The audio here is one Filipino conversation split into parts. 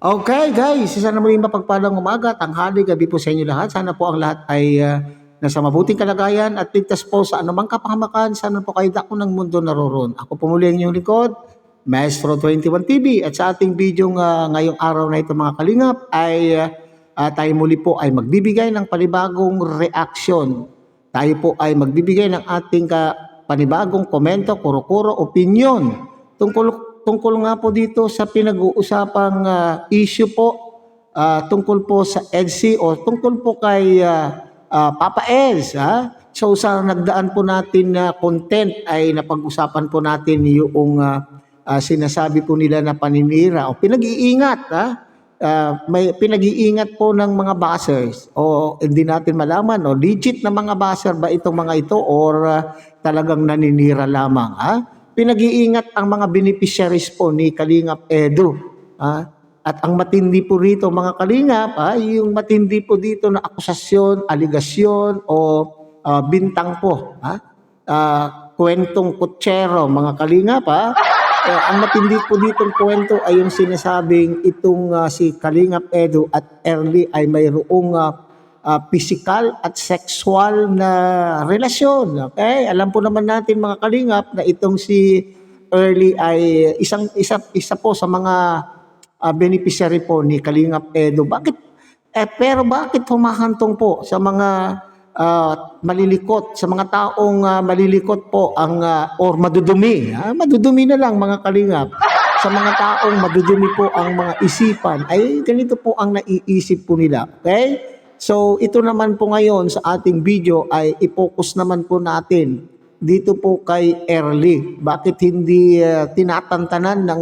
Okay guys, isa na muling mapagpalang umaga, tanghali, gabi po sa inyo lahat. Sana po ang lahat ay nasa mabuting kalagayan at ligtas po sa anumang kapahamakan. Sana po kayo dako ng mundo naroon. Ako po muli ang inyong likod, Maestro 21 TV. At sa ating video ngayong araw na ito mga kalingap ay tayo muli po ay magbibigay ng panibagong reaction. Tayo po ay magbibigay ng ating panibagong komento, kuro-kuro, opinion tungkol nga po dito sa pinag-uusapang issue po tungkol po sa EDSI o tungkol po kay Papa Els. So sa nagdaan po natin na content ay napag-usapan po natin yung sinasabi po nila na paninira o pinag-iingat. May pinag-iingat po ng mga buzzers o hindi natin malaman o legit na mga buzzer ba itong mga ito or talagang naninira lamang. Pinag-iingat ang mga beneficiaries po ni Kalingap Edu. At ang matindi po rito mga Kalingap, yung matindi po dito na akusasyon, aligasyon o bintang po. Kwentong kutsero mga Kalingap. Ang matindi po ditong kwento ay yung sinasabing itong si Kalingap Edu at Early ay mayroong physical at sexual na relasyon. Okay? Alam po naman natin mga Kalingap na itong si Early ay isa po sa mga beneficiary po ni Kalingap Edu. Pero bakit humahantong po sa mga malilikot, sa mga taong malilikot po ang or madudumi. Madudumi na lang mga Kalingap. Sa mga taong madudumi po ang mga isipan ay ganito po ang naiisip po nila. Okay? So ito naman po ngayon sa ating video ay i-focus naman po natin dito po kay Early. Bakit hindi tinatantanan ng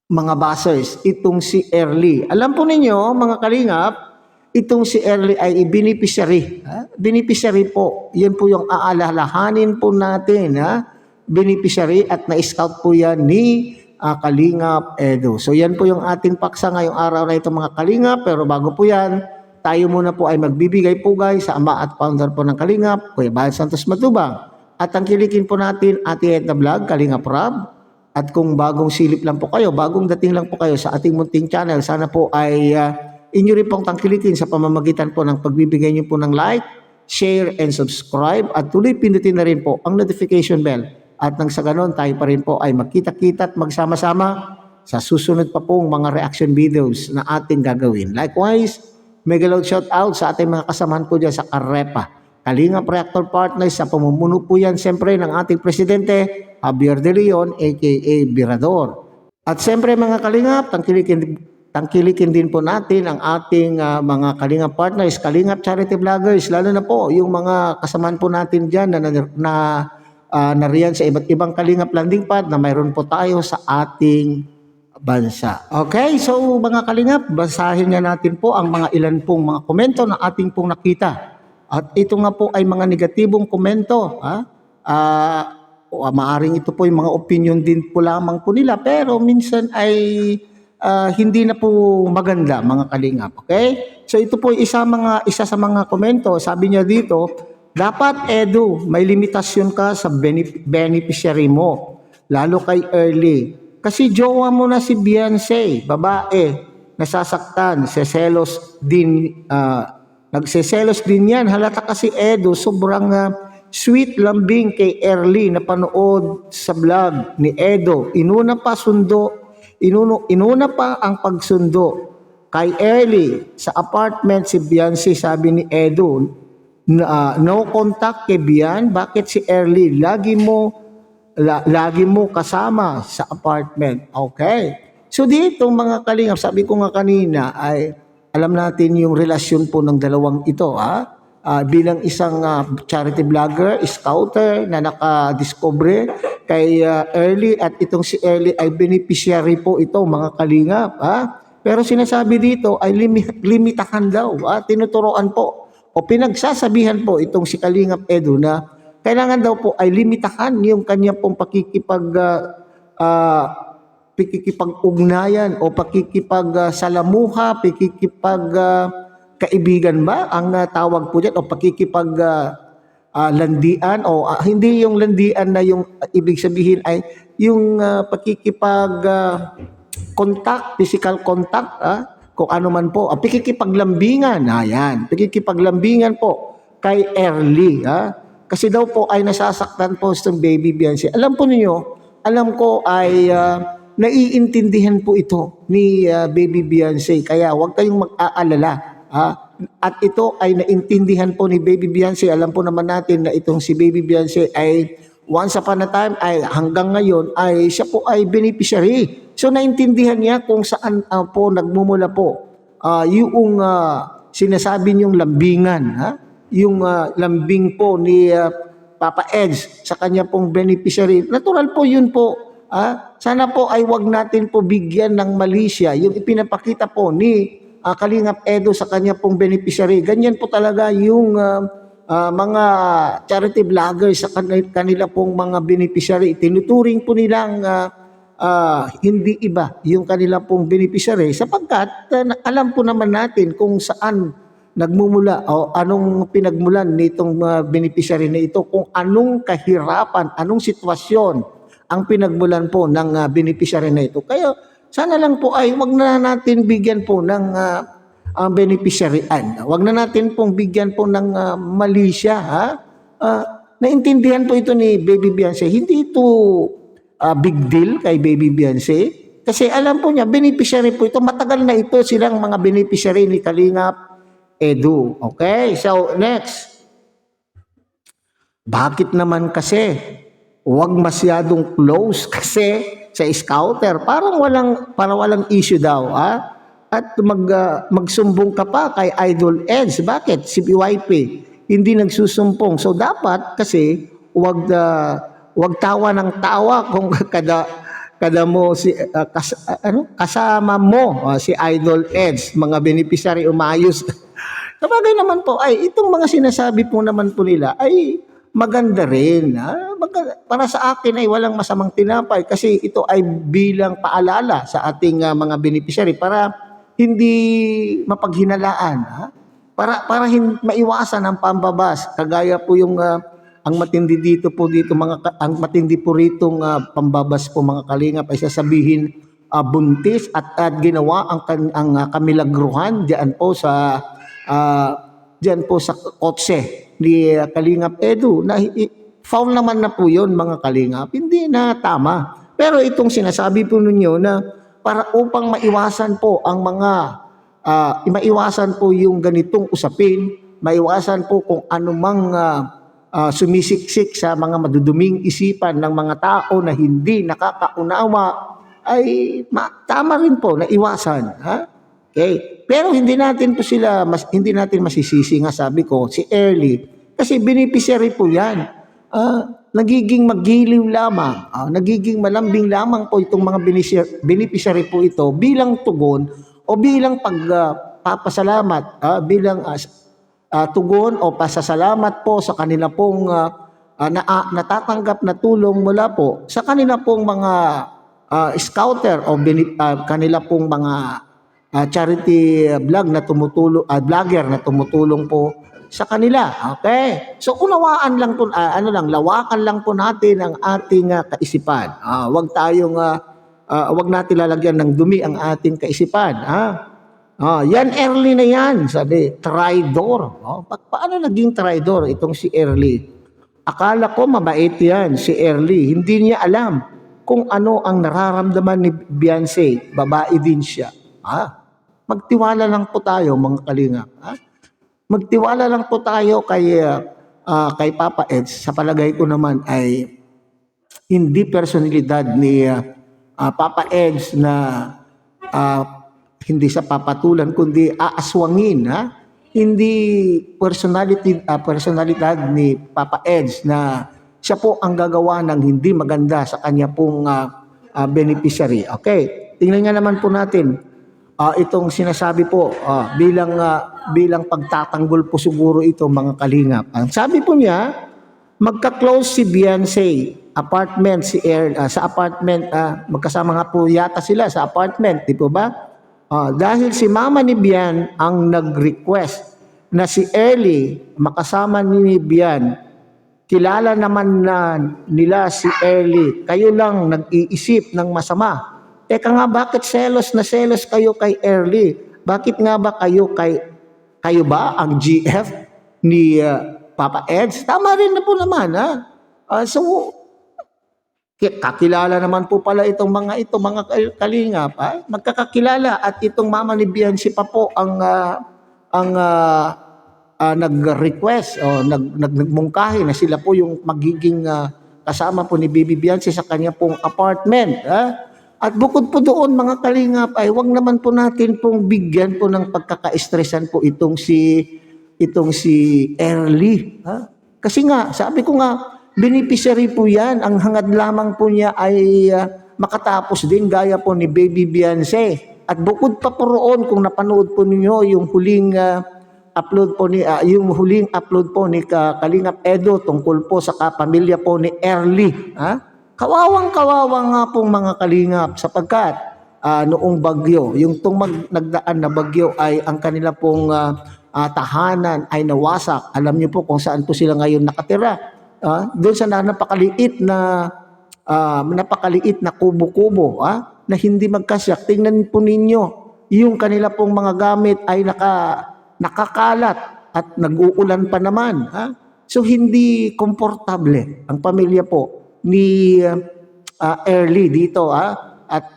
mga buzzers itong si Early? Alam po ninyo mga Kalingap, itong si Early ay beneficiary. Beneficiary po. Yan po yung aalalahanin po natin. Beneficiary at na-scout po yan ni Kalingap Edu. So yan po yung ating paksa ngayong araw na ito mga Kalingap. Pero bago po yan, tayo muna po ay magbibigay po guys sa ama at founder po ng Kalingap, Kuya Bal Santos Matubang. At tangkilikin po natin Ate Edna Vlog, Kalingap Rob. At kung bagong silip lang po kayo, bagong dating lang po kayo sa ating munting channel, sana po ay inyo rin pong tangkilikin sa pamamagitan po ng pagbibigay nyo po ng like, share, and subscribe. At tuloy pindutin na rin po ang notification bell. At nang sa ganon, tayo pa rin po ay magkita-kita at magsama-sama sa susunod pa pong mga reaction videos na ating gagawin. Likewise, mega loud shout out sa ating mga kasamahan po dyan sa Karepa, Kalingap Reactor Partners, sa pamumuno po yan siyempre ng ating presidente, Javier De Leon, aka Birador. At siyempre mga Kalingap, tangkilikin din po natin ang ating mga Kalingap Partners, Kalingap Charity Vloggers, lalo na po yung mga kasamahan po natin dyan na nariyan sa iba't ibang Kalingap landing pad na mayroon po tayo sa ating bansa. Okay, so mga Kalingap, basahin nga natin po ang mga ilan pong mga komento na ating pong nakita. At ito nga po ay mga negatibong komento. Maaring ito po yung mga opinion din po lamang po nila, pero minsan ay hindi na po maganda mga Kalingap. Okay? So ito po isa sa mga komento. Sabi niya dito, dapat Edu, may limitasyon ka sa beneficiary mo, lalo kay Early. Kasi jowa mo na si Beyonce, babae, nasasaktan, nagseselos din yan. Halata kasi Edu, sobrang sweet lambing kay Early na panood sa vlog ni Edu. Inuna pa ang pagsundo kay Early sa apartment si Beyonce, sabi ni Edu. No contact kay Bian, bakit si Early lagi mo kasama sa apartment? Okay. So dito mga Kalingap, sabi ko nga kanina ay alam natin yung relasyon po ng dalawang ito. Bilang isang charity vlogger, scouter na nakadiscover kay Early at itong si Early ay beneficiary po ito mga Kalingap. Pero sinasabi dito ay limitahan daw. Tinuturoan po o pinagsasabihan po itong si Kalingap Edu na kailangan daw po ay limitahan yung kanya pong pakikipag-ugnayan o pakikipagsalamuha, kaibigan ba ang tawag po dyan o landian o hindi yung landian na yung ibig sabihin ay yung contact, physical contact, kung ano man po, pikikipaglambingan, yan, pikikipaglambingan po kay Early, kasi daw po ay nasasaktan po itong baby Beyonce. Alam po ninyo, alam ko ay naiintindihan po ito ni baby Beyonce, kaya huwag kayong mag-aalala. At ito ay naintindihan po ni baby Beyonce. Alam po naman natin na itong si baby Beyonce ay once upon a time ay hanggang ngayon ay siya po ay beneficiary. So naintindihan niya kung saan po nagmumula po yung sinasabi niyong lambingan, yung lambing po ni Papa Edge sa kanya pong beneficiary. Natural po yun po. Sana po ay wag natin po bigyan ng mali siya yung ipinapakita po ni Kalingap Edo sa kanya pong beneficiary. Ganyan po talaga yung mga charity vloggers sa kanila pong mga beneficiary. Tinuturing po nilang hindi iba yung kanila pong beneficiary sapagkat alam po naman natin kung saan nagmumula o anong pinagmulan nitong beneficiary na ito, kung anong kahirapan, anong sitwasyon ang pinagmulan po ng beneficiary na ito. Kaya sana lang po ay wag na natin bigyan po ng beneficiaryan. Wag na natin pong bigyan po ng mali siya. Naintindihan po ito ni Baby Beyonce. Hindi ito big deal kay Baby Beyonce. Kasi alam po niya, beneficiary po ito. Matagal na ito silang mga beneficiary ni Kalingap Edu. Okay, so next. Bakit naman kasi wag masyadong close kasi sa scouter, parang walang issue daw, at magsumbong ka pa kay Idol Edge. Bakit? Si BYP hindi nagsusumbong. So dapat kasi wag tawa ng tawa kung kada mo si kasama mo si Idol Edge, mga beneficiary umayos. Sabagay naman po ay itong mga sinasabi po naman po nila ay maganda rin. Para sa akin ay walang masamang tinapay kasi ito ay bilang paalala sa ating mga beneficiary para hindi mapaghinalaan. Para maiwasan ang pambabas. Kagaya po yung ang matindi ang matindi po ritong pambabas po mga kalingap ay sasabihin buntis at ginawa ang kamilagruhan diyan po sa kotse ni Kalingap Edu na foul naman na po yun mga kalingap, hindi na tama. Pero itong sinasabi po ninyo na para upang maiwasan po ang maiwasan po yung ganitong usapin, maiwasan po kung anumang sumisiksik sa mga maduduming isipan ng mga tao na hindi nakakaunawa, ay tama rin po na iwasan. Okay? Pero hindi natin masisisi nga, sabi ko, si Early, kasi beneficiary po yan. Nagiging magiliw lamang, nagiging malambing lamang po itong mga beneficiary po ito bilang tugon o bilang pagpapasalamat, bilang tugon o pasasalamat po sa kanila pong natatanggap na tulong mula po sa kanila pong mga scouter o kanila pong mga charity vlogger na tumutulong po sa kanila. Okay? So unawaan lang po, lawakan lang po natin ang ating kaisipan. Wag natin lalagyan ng dumi ang ating kaisipan. Yan Early na yan, sabi, traidor. Paano naging traidor itong si Early? Akala ko mabait yan, si Early. Hindi niya alam kung ano ang nararamdaman ni Beyonce. Babae din siya. Magtiwala lang po tayo mga kalingap. Magtiwala lang po tayo kay Papa Edge. Sa palagay ko naman ay hindi personalidad ni Papa Edge na hindi sa papatulan kundi aaswangin. Hindi personalidad ni Papa Edge na siya po ang gagawa ng hindi maganda sa kanya pong beneficiary. Okay, tingnan nga naman po natin. Itong sinasabi po bilang pagtatanggol po siguro ito mga kalingap. Ang sabi po niya, magka-close si Beyonce, apartment sa apartment, magkasama nga po yata sila sa apartment, di po ba? Dahil si mama ni Bian ang nag-request na si Early makasama ni Bian. Kilala naman na nila si Early. Kayo lang nag-iisip ng masama Teka nga, bakit selos na selos kayo kay Early? Bakit nga ba kayo ba ang GF ni Papa Eds? Tama rin na po naman, ha? So, kakilala naman po pala itong mga kalingap, ha? Magkakakilala, at itong mama ni Biancy pa po ang nag-request o nagmungkahi na sila po yung magiging kasama po ni Bibi Biancy sa kanya pong apartment. At bukod po doon, mga kalingap, ay wag naman po natin pong bigyan po ng pagkaka-stressan po itong si Early. Kasi nga, sabi ko nga, beneficiary po yan. Ang hangad lamang po niya ay makatapos din gaya po ni Baby Biancy. At bukod pa po roon, kung napanood po ninyo yung huling upload po ni Kalingap Edo tungkol po sa kapamilya po ni Early. Kawawang-kawawa nga pong mga kalingap, sapagkat noong bagyo, yung nagdaan na bagyo, ay ang kanila pong tahanan ay nawasak. Alam niyo po kung saan po sila ngayon nakatira. Doon sa napakaliit na kubo-kubo, na hindi magkasya. Tingnan po ninyo, yung kanila pong mga gamit ay nakakalat at nag-uulan pa naman. So hindi komportable ang pamilya po ni Early dito. At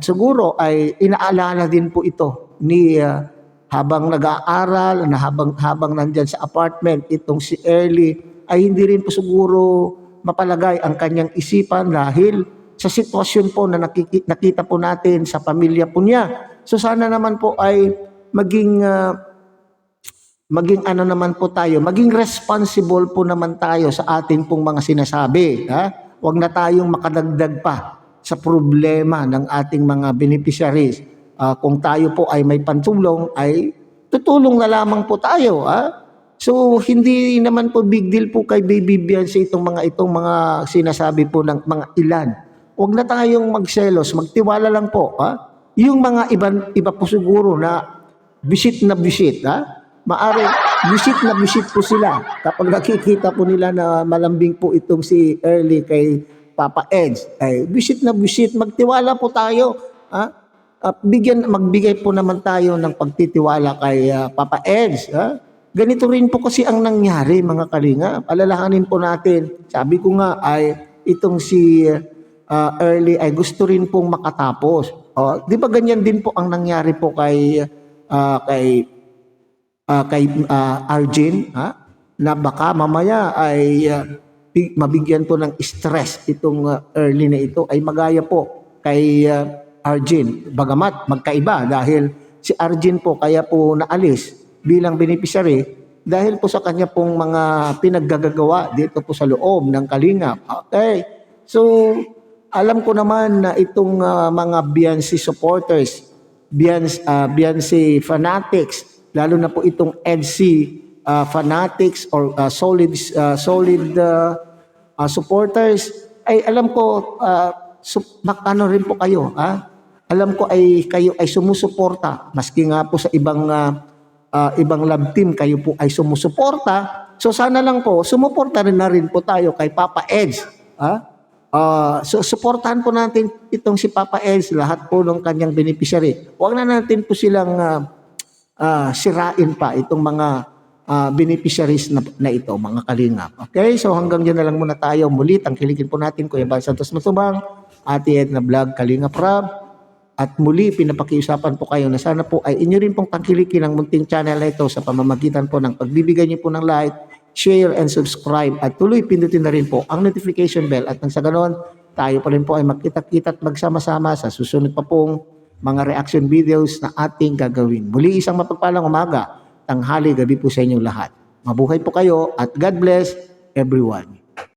siguro ay inaalala din po ito ni habang nag-aaral, habang nandyan sa apartment, itong si Early, ay hindi rin po siguro mapalagay ang kanyang isipan dahil sa sitwasyon po na nakita po natin sa pamilya po niya. So sana naman po ay maging maging responsible po naman tayo sa ating pong mga sinasabi. Huwag na tayong makadagdag pa sa problema ng ating mga beneficiaries. Kung tayo po ay may pantulong, ay tutulong na lamang po tayo. So hindi naman po big deal po kay Baby Biancy itong mga sinasabi po ng mga ilan. Huwag na tayong magselos, magtiwala lang po. Yung mga iba po siguro na visit na visit, maari visit na visit po sila kapag nakikita po nila na malambing po itong si Early kay Papa Eds. Ay visit na visit, magtiwala po tayo. Magbigay po naman tayo ng pagtitiwala kay Papa Eds. Ganito rin po kasi ang nangyari, mga kalinga. Alalahanin po natin. Sabi ko nga ay itong si Early ay gusto rin pong makatapos. Di ba ganyan din po ang nangyari po kay Arjen, na baka mamaya ay mabigyan po ng stress itong Early na ito, ay magaya po kay Arjen. Bagamat magkaiba dahil si Arjen po kaya po naalis bilang beneficiary dahil po sa kanya pong mga pinaggagawa dito po sa loob ng Kalingap. Okay. So, alam ko naman na itong mga Biancy supporters, Biancy fanatics, lalo na po itong EDC fanatics or solid supporters, ay alam ko ano rin po kayo. Alam ko ay kayo ay sumusuporta maski nga po sa ibang love team kayo po ay sumusuporta. So sana lang po sumuporta rin po tayo kay Papa Eds. So suportahan po natin itong si Papa Eds, lahat po ng kanyang beneficiary. Huwag na natin po silang sirain pa itong mga beneficiaries na ito, mga kalingap. Okay, so hanggang dyan na lang muna tayo. Muli, tangkilikin po natin Kuya Bal Santos Matubang, Ate Edna Vlog, Kalingap Rab. At muli, pinapakiusapan po kayo na sana po ay inyo rin pong tangkilikin ang munting channel na ito sa pamamagitan po ng pagbibigay niyo po ng like, share, and subscribe. At tuloy, pindutin na rin po ang notification bell. At nang sa ganon, tayo pa rin po ay magkita-kita at magsama-sama sa susunod pa pong mga reaction videos na ating gagawin. Muli, isang mapagpalang umaga, tanghali, gabi po sa inyong lahat. Mabuhay po kayo at God bless everyone.